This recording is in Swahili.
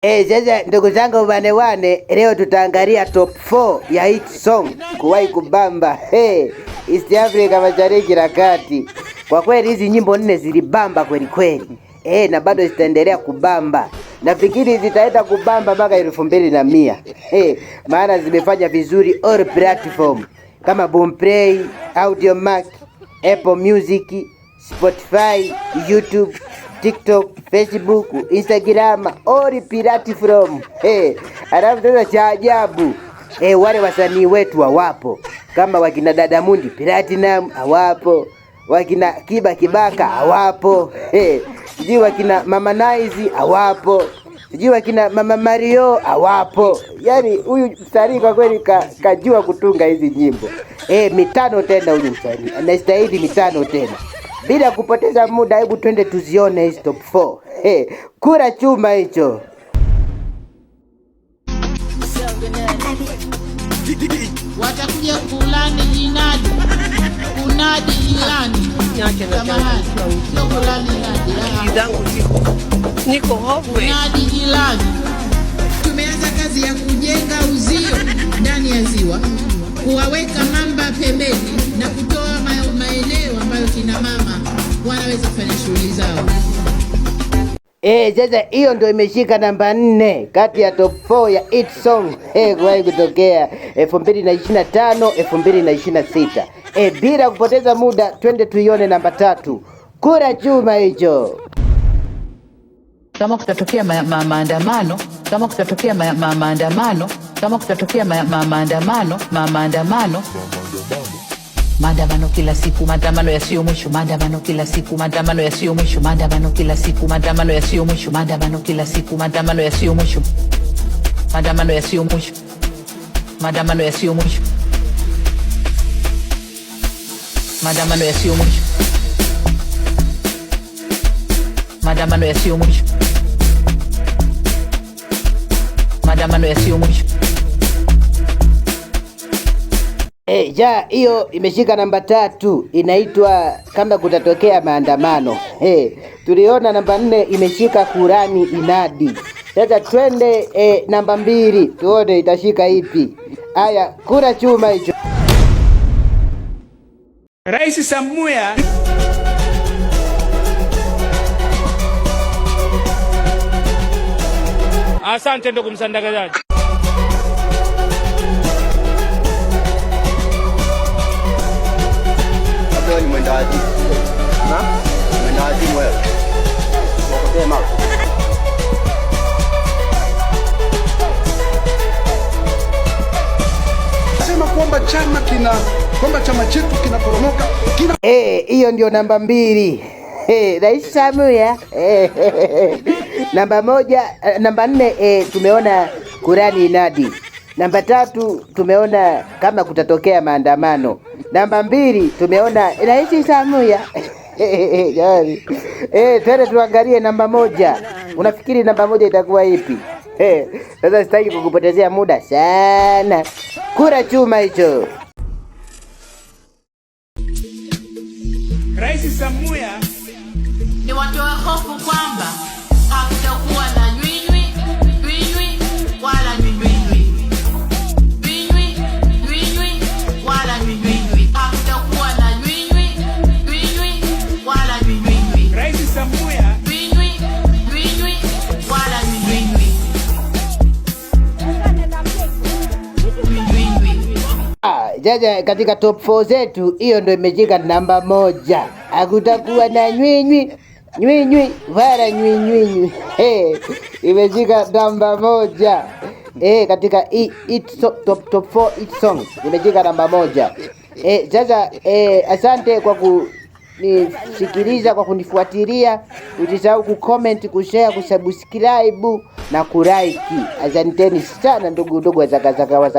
Sasa ndugu zangu wane, leo tutaangalia top 4 ya hit song kuwahi kubamba East Africa Mashariki na Kati. Kwa kweli hizi nyimbo 4 zilibamba kweli kweli. Na bado zitaendelea kubamba. Nafikiri zitaenda kubamba mpaka 2100. Maana zimefanya vizuri all platform kama Boomplay, Audiomack, Apple Music, Spotify, YouTube, TikTok, Facebook, Instagram, all platform. Alafu sasa cha ajabu, wale wasanii wetu hawapo. Kama wakina Diamond Platinum hawapo, wakina Kiba Kibaka hawapo, sijui wakina Mama Nice hawapo, sijui wakina Mama Mario hawapo. Yaani huyu msanii kwa kweli kajua kutunga hizi nyimbo. Mitano tena huyu msanii. Anastahili mitano tena. Bila kupoteza muda, hebu twende tuzione hizi top 4. Kura chuma hicho. Watakuja kulani jinadi. Kunadi ilani. Samahani. Sio kulani inadi. Niko hofu. Kunadi ilani. Tumeanza kazi ya kujenga uzio ndani ya ziwa, kuwaweka mamba pembeni na kutoa maeneo ambayo kina mama wanaweza kufanya shughuli zao. Sasa hiyo ndio imeshika namba 4 kati ya top 4 ya hit song kuwahi kutokea 2025 2026. Bila kupoteza muda, twende tuione namba 3. Kura chuma hicho. Kama kutatokea maandamano, kama kutatokea maandamano, kama kutatokea maandamano kila siku, maandamano yasiyo mwisho, maandamano kila siku, maandamano yasiyo mwisho, maandamano kila siku, maandamano yasiyo mwisho, maandamano kila siku, maandamano yasiyo mwisho, maandamano yasiyo mwisho, maandamano yasiyo mwisho, maandamano yasiyo mwisho, maandamano yasiyo mwisho, maandamano yasiyo mwisho. Hiyo imeshika namba 3, inaitwa kama kutatokea maandamano. Tuliona namba 4 imeshika Kurani inadi. Sasa twende namba 2 tuone itashika ipi. Haya, kura chuma hicho. Rais Samia Asante ndugu msandagazaji. Ni mwendaji. Mwendaji wewe. Wakosema. Sema kwamba chama chetu kinaporomoka. Hiyo ndio namba 2. Rais Samia. Namba 1, namba 4 tumeona Kurani inadi. Namba 3 tumeona kama kutatokea maandamano. Namba 2 tumeona Rais Samia. Tena tuangalie namba 1. Unafikiri namba 1 itakuwa ipi? Sasa sitaki kukupotezea muda sana. Kura chuma hicho. Rais Samia Ni watoa hofu kwamba hakutakuwa na nywinywi wala nywinywi. Nywinywi wala nywinywi. Hakutakuwa na nywinywi wala nywinywi. Rais Samia Nywinywi wala nywinywi. Jaja katika top 4 zetu, hiyo ndio imeshika namba 1. Hakutakuwa na nywinywi wala nywinywi. Imeshika namba 1. Katika top 4 hit song imeshika namba 1. Sasa asante kwa kunisikiliza, kwa kunifuatilia. Usisahau kucomment, kushare, kusubscribe na kulike. Asanteni sana ndugu wasakazaka.